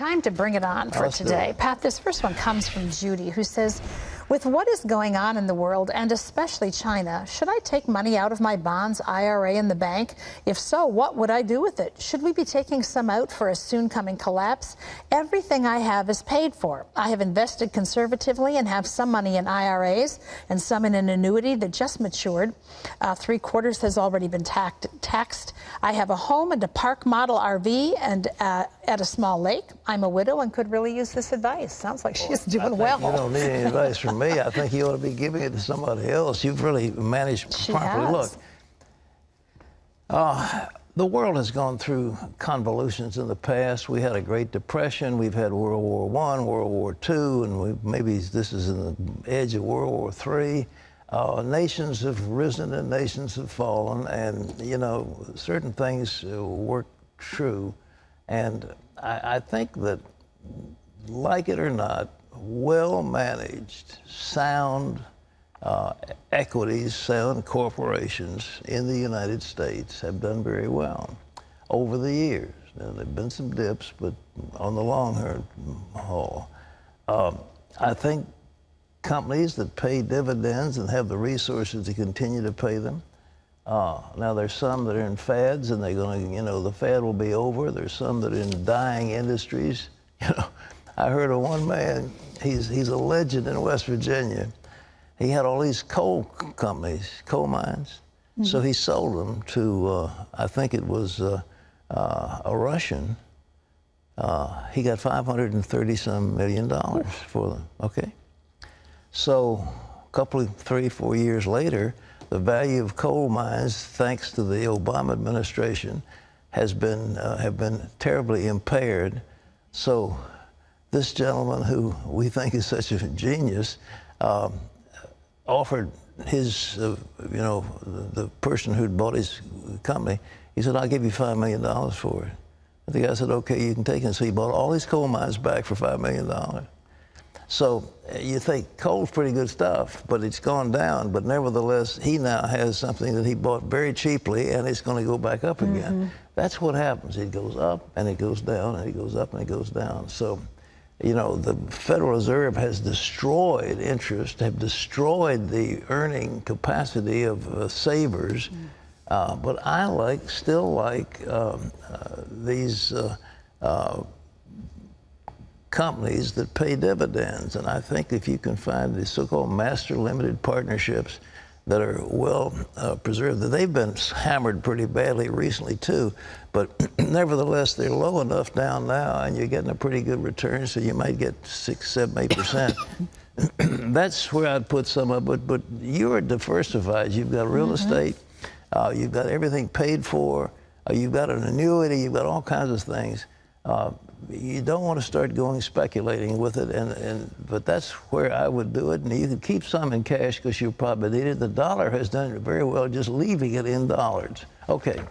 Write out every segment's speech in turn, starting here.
Time to bring it on for today. Pat, this first one comes from Judy, who says, with what is going on in the world, and especially China, should I take money out of my bonds, IRA, in the bank? If so, what would I do with it? Should we be taking some out for a soon-coming collapse? Everything I have is paid for. I have invested conservatively and have some money in IRAs and some in an annuity that just matured. 3/4 has already been taxed. I have a home and a park model RV and at a small lake. I'm a widow and could really use this advice. Sounds like she's doing well. You don't need any advice from me. I think you ought to be giving it to somebody else. You've really managed She properly. has. Look, the world has gone through convolutions in the past. We had a Great Depression. We've had World War I, World War II, and maybe this is in the edge of World War III. Nations have risen and nations have fallen, and, you know, certain things work true. And I think that, like it or not, well-managed, sound equities, sound corporations in the United States have done very well over the years. Now, there have been some dips, but on the long haul, I think companies that pay dividends and have the resources to continue to pay them. Now, there's some that are in fads, and they're going to, you know, the fad will be over. There's some that are in dying industries. You know, I heard of one man, he's a legend in West Virginia. He had all these coal companies, coal mines. Mm-hmm. So he sold them to, I think it was a Russian. He got $530-some million for them, okay? So a couple of 3-4 years later, the value of coal mines, thanks to the Obama administration, have been terribly impaired. So this gentleman, who we think is such a genius, offered his, you know, the person who'd bought his company, he said, I'll give you $5 million for it. And the guy said, okay, you can take it. So he bought all his coal mines back for $5 million. So you think coal's pretty good stuff, but it's gone down. But nevertheless, he now has something that he bought very cheaply, and it's going to go back up again. Mm-hmm. That's what happens. It goes up, and it goes down, and it goes up, and it goes down. So, you know, the Federal Reserve has destroyed interest, have destroyed the earning capacity of savers. Mm. But I still like these companies that pay dividends. And I think if you can find the so-called master limited partnerships that are well preserved, that they've been hammered pretty badly recently too, but nevertheless they're low enough down now, and you're getting a pretty good return, so you might get 6, 7, 8%. That's where I'd put some of it. But you're diversified. You've got real estate, you've got everything paid for, you've got an annuity, you've got all kinds of things. You don't want to start going speculating with it, but that's where I would do it. And you can keep some in cash because you probably need it. The dollar has done it very well just leaving it in dollars. Okay.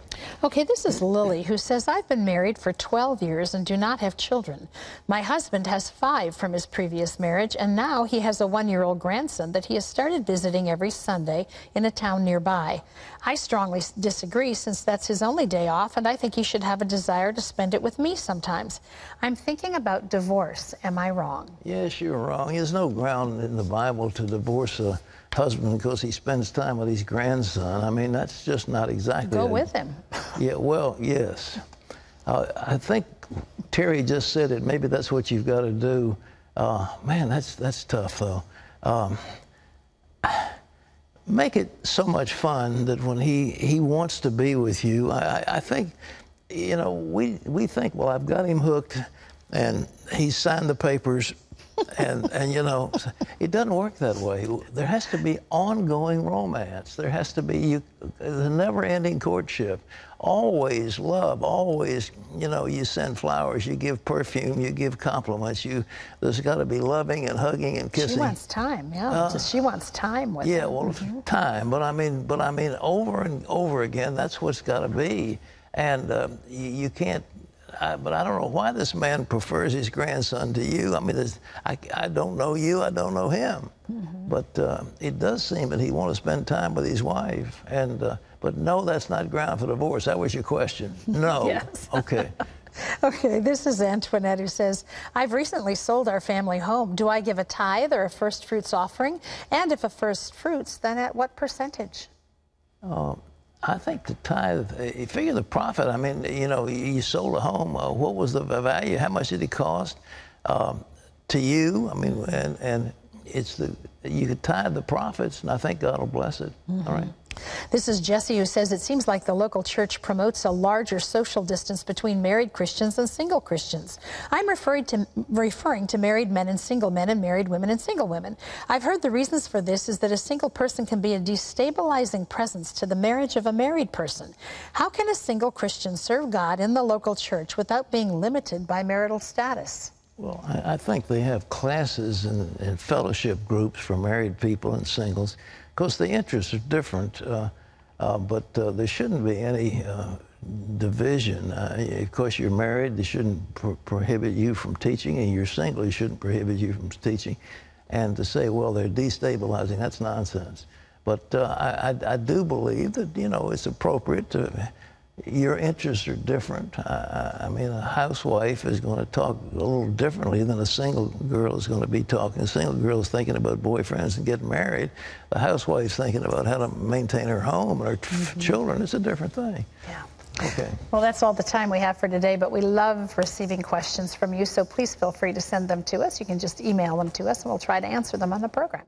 Okay, this is Lily, who says, I've been married for 12 years and do not have children. My husband has 5 from his previous marriage, and now he has a 1-year-old grandson that he has started visiting every Sunday in a town nearby. I strongly disagree, since that's his only day off, and I think he should have a desire to spend it with me sometimes. I'm thinking about divorce. Am I wrong? Yes, you're wrong. There's no ground in the Bible to divorce a husband because he spends time with his grandson. I mean, that's just not exactly... Go with him. Yeah, well, yes. I think Terry just said it. Maybe that's what you've got to do. Man, that's tough, though. Make it so much fun that when he wants to be with you, I think, you know, we think, well, I've got him hooked, and he's signed the papers, and you know, it doesn't work that way. There has to be ongoing romance. There has to be the never-ending courtship. Always love, always, you know, you send flowers, you give perfume, you give compliments. There's got to be loving and hugging and kissing. She wants time, yeah. She wants time with yeah, him. Well, time. But I mean, over and over again, that's what's got to be. And you can't. But I don't know why this man prefers his grandson to you. I mean, I don't know you, I don't know him. Mm-hmm. But it does seem that he wants to spend time with his wife. But no, that's not ground for divorce. That was your question. No. Yes. Okay. Okay, this is Antoinette who says, I've recently sold our family home. Do I give a tithe or a first fruits offering? And if a first fruits, then at what percentage? I think the tithe, you figure the profit. I mean, you know, you sold a home. What was the value? How much did it cost to you? I mean, and it's you could tithe the profits, and I think God will bless it. All right. This is Jesse who says, it seems like the local church promotes a larger social distance between married Christians and single Christians. I'm referring to married men and single men and married women and single women. I've heard the reasons for this is that a single person can be a destabilizing presence to the marriage of a married person. How can a single Christian serve God in the local church without being limited by marital status? Well, I think they have classes and fellowship groups for married people and singles. Of course, the interests are different, but there shouldn't be any division. Of course, you're married, they shouldn't prohibit you from teaching, and you're single, you shouldn't prohibit you from teaching. And to say, well, they're destabilizing, that's nonsense. But I do believe that, you know, it's appropriate to, your interests are different. I mean, a housewife is going to talk a little differently than a single girl is going to be talking. A single girl is thinking about boyfriends and getting married. The housewife's thinking about how to maintain her home and her children. It's a different thing. Yeah. Okay. Well, that's all the time we have for today, but we love receiving questions from you, so please feel free to send them to us. You can just email them to us, and we'll try to answer them on the program.